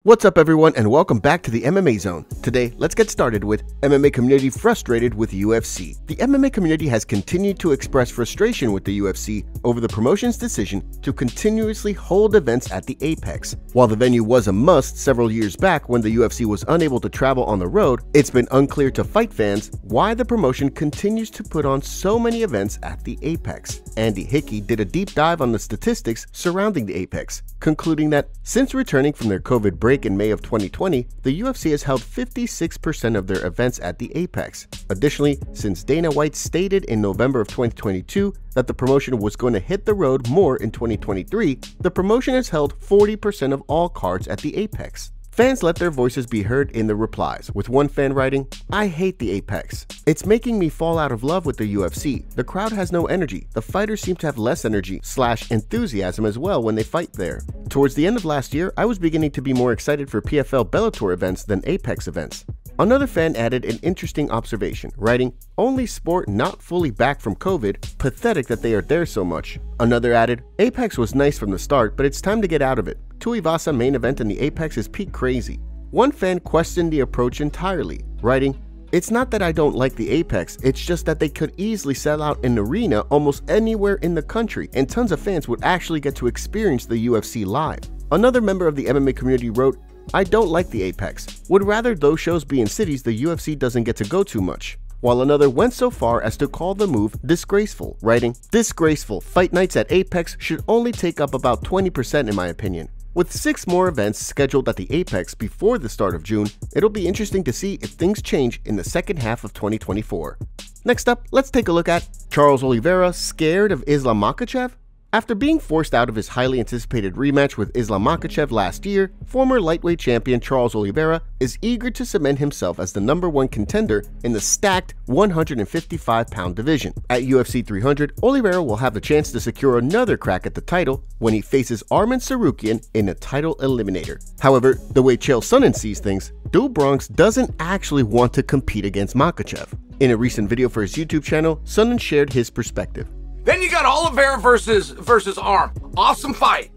What's up everyone and welcome back to the MMA Zone. Today, let's get started with MMA community frustrated with UFC. The MMA community has continued to express frustration with the UFC over the promotion's decision to continuously hold events at the Apex. While the venue was a must several years back when the UFC was unable to travel on the road, it's been unclear to fight fans why the promotion continues to put on so many events at the Apex. Andy Hickey did a deep dive on the statistics surrounding the Apex, concluding that since returning from their COVID break in May of 2020, the UFC has held 56% of their events at the Apex. Additionally, since Dana White stated in November of 2022 that the promotion was going to hit the road more in 2023, the promotion has held 40% of all cards at the Apex. Fans let their voices be heard in the replies, with one fan writing, "I hate the Apex. It's making me fall out of love with the UFC. The crowd has no energy. The fighters seem to have less energy / enthusiasm as well when they fight there. Towards the end of last year, I was beginning to be more excited for PFL Bellator events than Apex events." Another fan added an interesting observation, writing, "Only sport not fully back from COVID, pathetic that they are there so much." Another added, "Apex was nice from the start, but it's time to get out of it. Tuivasa main event in the Apex is peak crazy." One fan questioned the approach entirely, writing, "It's not that I don't like the Apex, it's just that they could easily sell out an arena almost anywhere in the country and tons of fans would actually get to experience the UFC live." Another member of the MMA community wrote, "I don't like the Apex. Would rather those shows be in cities the UFC doesn't get to go too much." While another went so far as to call the move disgraceful, writing, "Disgraceful. Fight nights at Apex should only take up about 20% in my opinion. With 6 more events scheduled at the Apex before the start of June, it'll be interesting to see if things change in the second half of 2024. Next up, let's take a look at Charles Oliveira scared of Islam Makhachev? After being forced out of his highly anticipated rematch with Islam Makhachev last year, former lightweight champion Charles Oliveira is eager to cement himself as the #1 contender in the stacked 155-pound division. At UFC 300, Oliveira will have the chance to secure another crack at the title when he faces Arman Tsarukyan in a title eliminator. However, the way Chael Sonnen sees things, Do Bronx doesn't actually want to compete against Makhachev. In a recent video for his YouTube channel, Sonnen shared his perspective. Then you got Oliveira versus Arm. Awesome fight.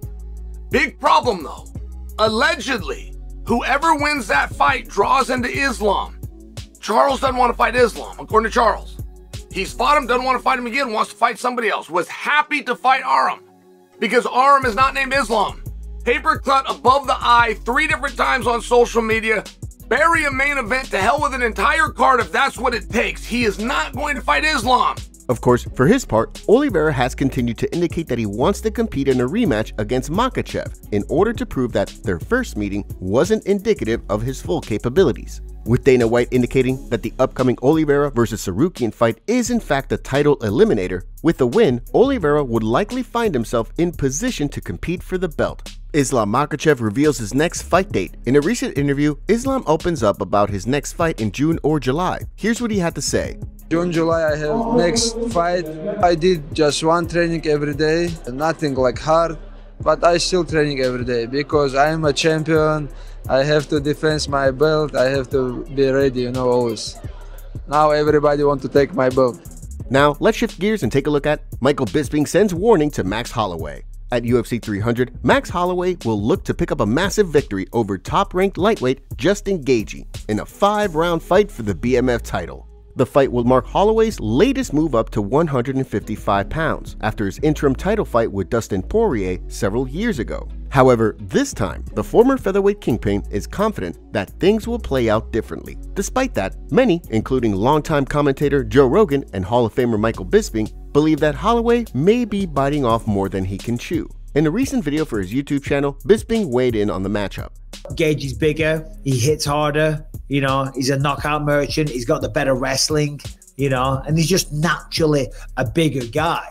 Big problem though. Allegedly, whoever wins that fight draws into Islam. Charles doesn't want to fight Islam, according to Charles. He's fought him, doesn't want to fight him again, wants to fight somebody else. Was happy to fight Arum because Arum is not named Islam. Paper cut above the eye 3 different times on social media. Bury a main event to hell with an entire card if that's what it takes. He is not going to fight Islam. Of course, for his part, Oliveira has continued to indicate that he wants to compete in a rematch against Makhachev in order to prove that their first meeting wasn't indicative of his full capabilities. With Dana White indicating that the upcoming Oliveira versus Tsarukyan fight is in fact a title eliminator, with a win, Oliveira would likely find himself in position to compete for the belt. Islam Makhachev reveals his next fight date. In a recent interview, Islam opens up about his next fight in June or July. Here's what he had to say. June, July, I have next fight. I did just one training every day, nothing like hard, but I still training every day because I am a champion. I have to defend my belt. I have to be ready, always. Now everybody want to take my belt. Now, let's shift gears and take a look at Michael Bisping sends warning to Max Holloway. At UFC 300, Max Holloway will look to pick up a massive victory over top-ranked lightweight Justin Gaethje in a 5-round fight for the BMF title. The fight will mark Holloway's latest move up to 155 pounds after his interim title fight with Dustin Poirier several years ago. However, this time, the former featherweight kingpin is confident that things will play out differently. Despite that, many, including longtime commentator Joe Rogan and Hall of Famer Michael Bisping, believe that Holloway may be biting off more than he can chew. In a recent video for his YouTube channel, Bisping weighed in on the matchup. Gaethje's bigger, he hits harder, he's a knockout merchant, he's got the better wrestling, and he's just naturally a bigger guy,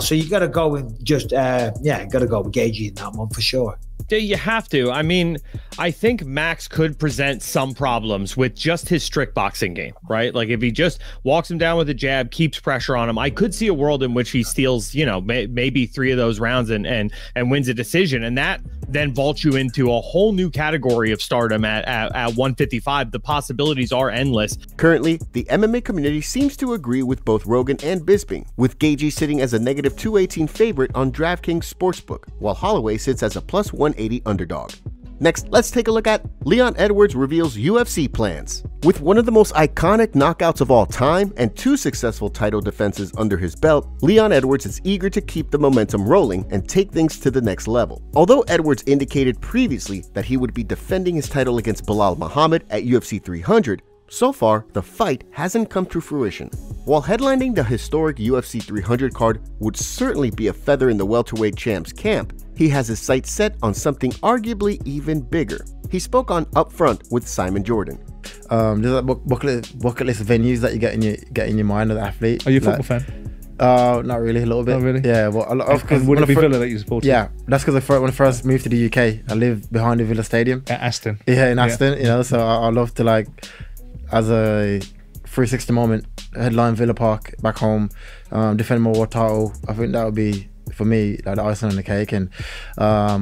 so you got to go and just, got to go with Gaethje in that one for sure. You have to. I mean, I think Max could present some problems with just his strict boxing game, right? Like if he just walks him down with a jab, keeps pressure on him, I could see a world in which he steals, maybe 3 of those rounds and wins a decision. And that then vaults you into a whole new category of stardom at 155. The possibilities are endless. Currently, the MMA community seems to agree with both Rogan and Bisping, with Gaethje sitting as a -218 favorite on DraftKings Sportsbook, while Holloway sits as a +180 underdog. Next, let's take a look at Leon Edwards reveals UFC plans. With one of the most iconic knockouts of all time and 2 successful title defenses under his belt, Leon Edwards is eager to keep the momentum rolling and take things to the next level. Although Edwards indicated previously that he would be defending his title against Belal Muhammad at UFC 300, so far, the fight hasn't come to fruition. While headlining the historic UFC 300 card would certainly be a feather in the welterweight champ's camp, he has his sights set on something arguably even bigger. He spoke on Upfront with Simon Jordan. There's like bucket list venues that you get in your mind as an athlete. Are you a football fan? Not really, a little bit. Not really? Yeah, well, and would it be Villa that you supported? Yeah, that's because when I first moved to the UK, I lived behind the Villa Stadium. At Aston. Yeah, in Aston, you know, so I love to, like, as a 360 moment, headline Villa Park back home, defend my world title. I think that would be, for me, like the icing on the cake. And I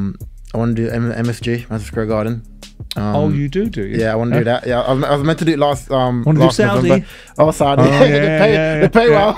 want to do MSG, Madison Square Garden. Oh, you do you? Yeah, I want to do that. Yeah, I was meant to do it last Saudi? November. Oh, Saudi. They pay well.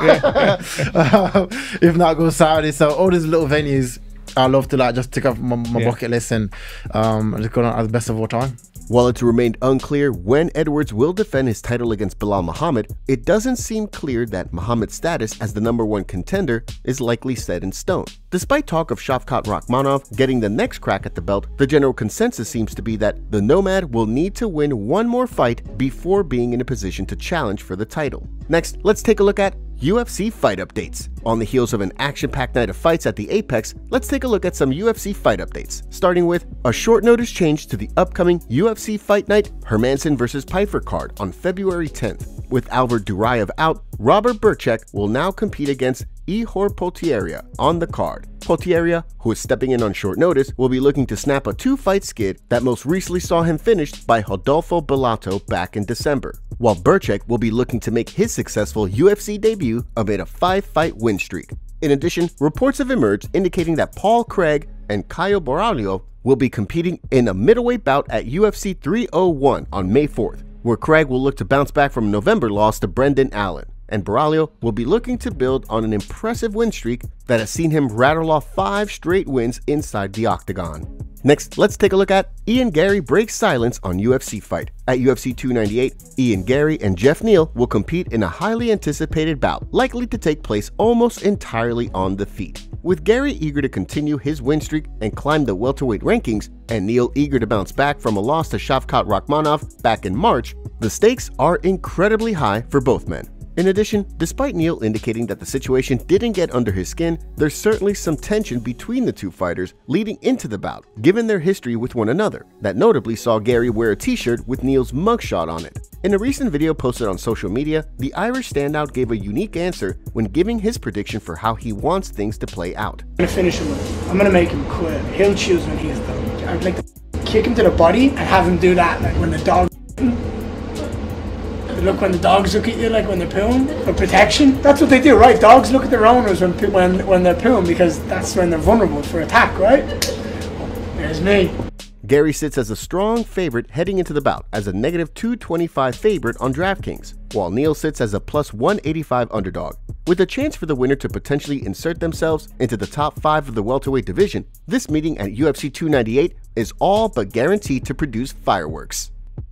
If not, go Saudi. So all these little venues, I love to like just tick off my bucket list and just go on as best of all time. While it's remained unclear when Edwards will defend his title against Belal Muhammad, it doesn't seem clear that Muhammad's status as the #1 contender is likely set in stone. Despite talk of Shavkat Rakhmonov getting the next crack at the belt, the general consensus seems to be that the Nomad will need to win one more fight before being in a position to challenge for the title. Next, let's take a look at UFC fight updates. On the heels of an action-packed night of fights at the Apex, let's take a look at some UFC fight updates, starting with a short notice change to the upcoming UFC Fight Night Hermansson vs. Pyfer card on February 10th. With Albert Duraev out, Robert Birchak will now compete against Ihor Potieria on the card. Potieria, who is stepping in on short notice, will be looking to snap a 2-fight skid that most recently saw him finished by Rodolfo Bellato back in December, while Birchak will be looking to make his successful UFC debut amid a 5-fight win streak. In addition, reports have emerged indicating that Paul Craig and Caio Borralho will be competing in a middleweight bout at UFC 301 on May 4th, where Craig will look to bounce back from a November loss to Brendan Allen, and Borralho will be looking to build on an impressive win streak that has seen him rattle off 5 straight wins inside the octagon. Next, let's take a look at Ian Garry breaks silence on UFC fight. At UFC 298, Ian Garry and Jeff Neal will compete in a highly anticipated bout, likely to take place almost entirely on the feet. With Garry eager to continue his win streak and climb the welterweight rankings, and Neal eager to bounce back from a loss to Shavkat Rakhmonov back in March, the stakes are incredibly high for both men. In addition, despite Neal indicating that the situation didn't get under his skin, there's certainly some tension between the two fighters leading into the bout, given their history with one another, that notably saw Garry wear a t-shirt with Neal's mugshot on it. In a recent video posted on social media, the Irish standout gave a unique answer when giving his prediction for how he wants things to play out. I'm gonna finish him. I'm gonna make him quit. He'll choose when he's done. I'd like to kick him to the body and have him do that, like when the dog. Look when the dogs look at you, like when they're pooing for protection. That's what they do, right? Dogs look at their owners when they're pooing because that's when they're vulnerable for attack, right? There's me. Garry sits as a strong favorite heading into the bout as a -225 favorite on DraftKings, while Neal sits as a +185 underdog. With a chance for the winner to potentially insert themselves into the top 5 of the welterweight division, this meeting at UFC 298 is all but guaranteed to produce fireworks.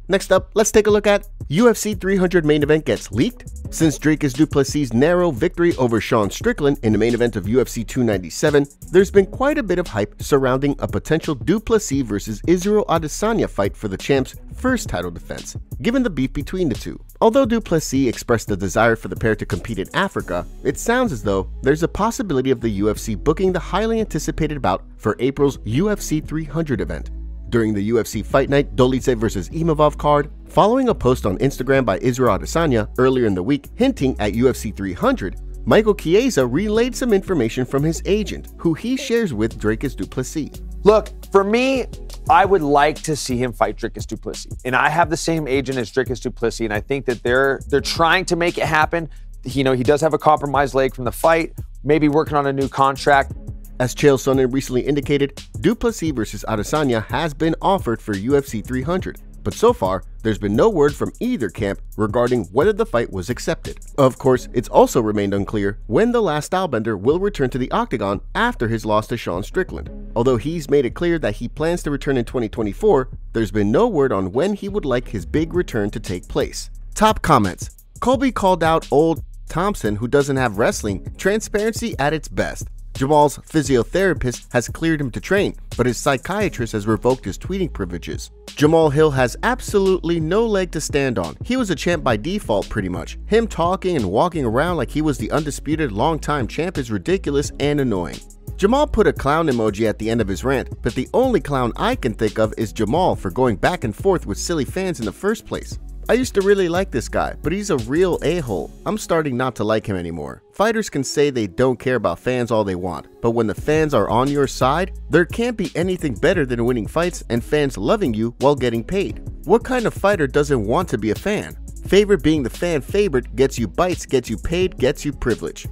Next up, let's take a look at UFC 300 main event gets leaked. Since Dricus du Plessis' narrow victory over Sean Strickland in the main event of UFC 297, there's been quite a bit of hype surrounding a potential du Plessis vs. Israel Adesanya fight for the champ's first title defense, given the beef between the two. Although du Plessis expressed the desire for the pair to compete in Africa, it sounds as though there's a possibility of the UFC booking the highly anticipated bout for April's UFC 300 event. During the UFC Fight Night Dolidze vs. Imavov card, following a post on Instagram by Israel Adesanya earlier in the week hinting at UFC 300, Michael Chiesa relayed some information from his agent, who he shares with Dricus du Plessis. Look, for me, I would like to see him fight Dricus du Plessis. And I have the same agent as Dricus du Plessis, and I think that they're trying to make it happen. You know, he does have a compromised leg from the fight, maybe working on a new contract. As Chael Sonnen recently indicated, du Plessis vs. Adesanya has been offered for UFC 300, but so far, there's been no word from either camp regarding whether the fight was accepted. Of course, it's also remained unclear when the last stylebender will return to the octagon after his loss to Sean Strickland. Although he's made it clear that he plans to return in 2024, there's been no word on when he would like his big return to take place. Top comments. Colby called out old Thompson, who doesn't have wrestling transparency at its best. Jamal's physiotherapist has cleared him to train, but his psychiatrist has revoked his tweeting privileges. Jamal Hill has absolutely no leg to stand on. He was a champ by default pretty much. Him talking and walking around like he was the undisputed longtime champ is ridiculous and annoying. Jamal put a clown emoji at the end of his rant, but the only clown I can think of is Jamal for going back and forth with silly fans in the first place. I used to really like this guy, but he's a real a-hole. I'm starting not to like him anymore. Fighters can say they don't care about fans all they want, but when the fans are on your side, there can't be anything better than winning fights and fans loving you while getting paid. What kind of fighter doesn't want to be a fan? Favorite being the fan favorite gets you bites, gets you paid, gets you privilege.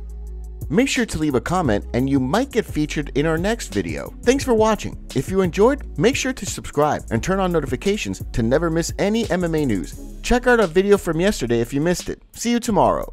Make sure to leave a comment and you might get featured in our next video. Thanks for watching. If you enjoyed, make sure to subscribe and turn on notifications to never miss any MMA news. Check out our video from yesterday if you missed it. See you tomorrow.